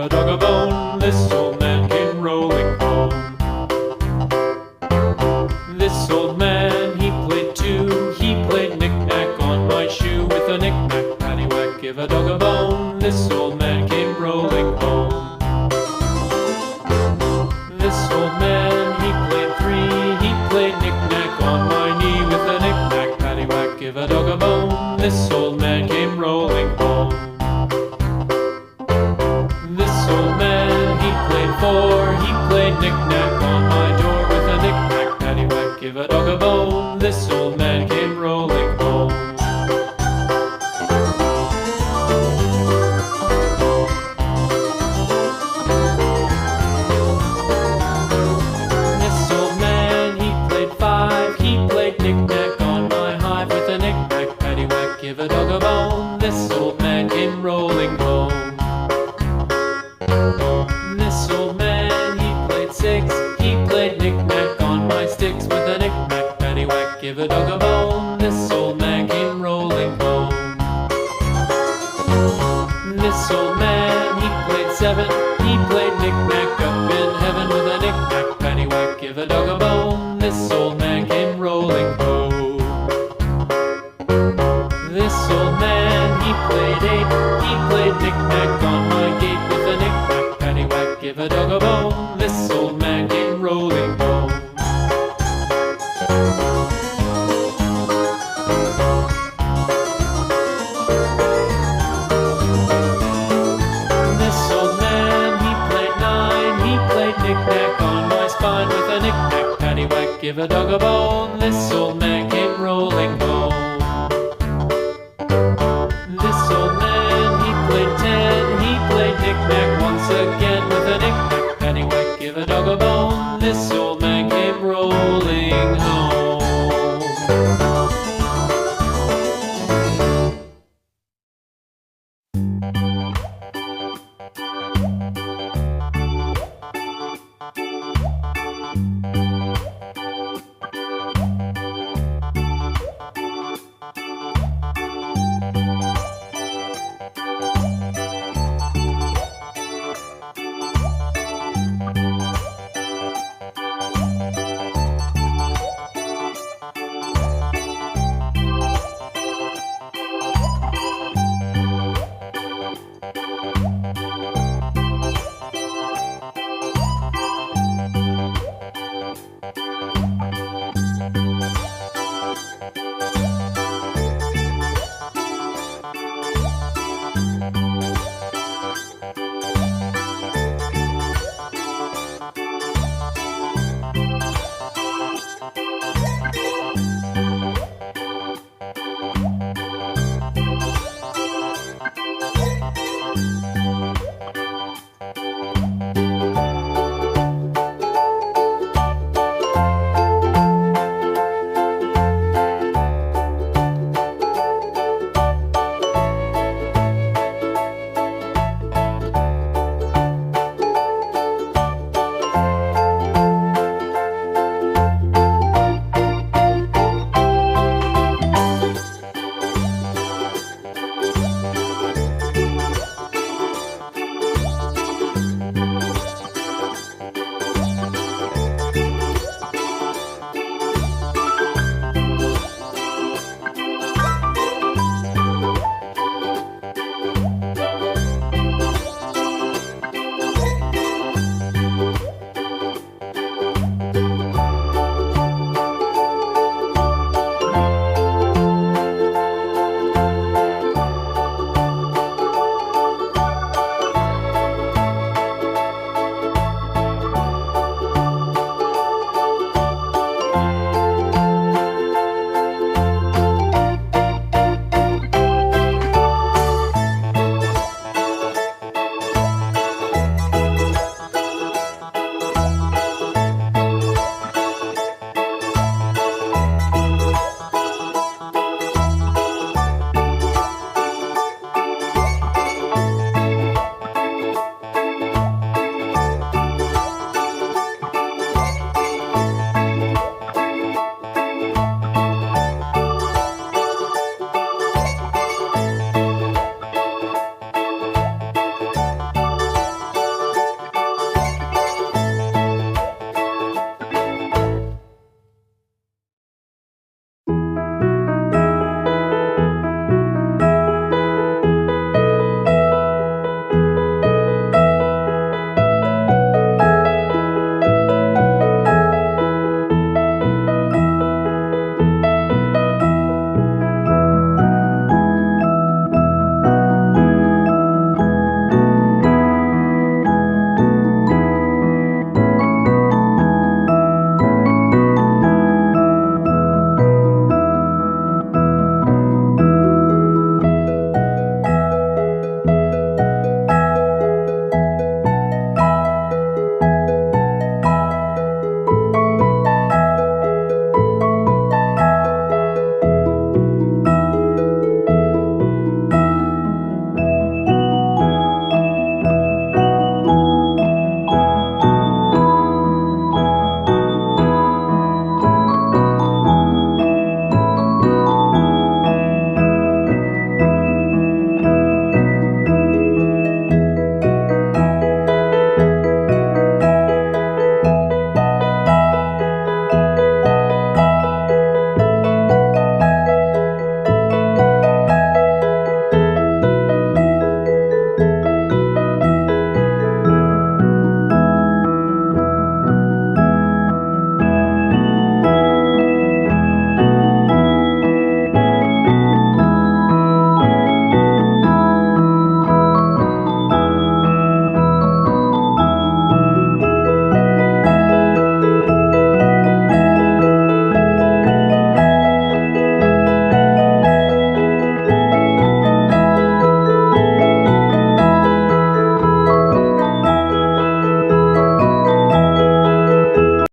a dog a bone. This old man came rolling home. This old man, he played too. He played knick-knack on my shoe. With a knick-knack, paddywhack, give a dog a bone. This old man came rolling home. This old man, he played three. He played knick-knack on my knee. With a knick-knack, paddywhack, give a dog a bone. This old man came rolling home. This old man, he played four. He played knick-knack on my door. With a knick-knack, paddywhack, give a dog a bone. This old man came rolling home. This old man, he played five. He played knick-knack on my hive. With a knick-knack, paddywhack, give a dog a bone. This old man came rolling home. This old man, he played six. He played knick-knack on my sticks. With a knick-knack, paddywhack, give a dog a bone. This old man came rolling home. This old man, he played seven. He played knick-knack up in heaven. With a knick-knack, paddywhack, give a dog a bone. This old man came rolling home. This old man, he played eight. He played knick-knack on my gate. With a knick-knack, paddywhack, give a dog a bone. This old man came rolling home. This old man, he played nine. He played knick-knack on my spine. With a knick-knack, paddywhack, give a dog a bone. This old man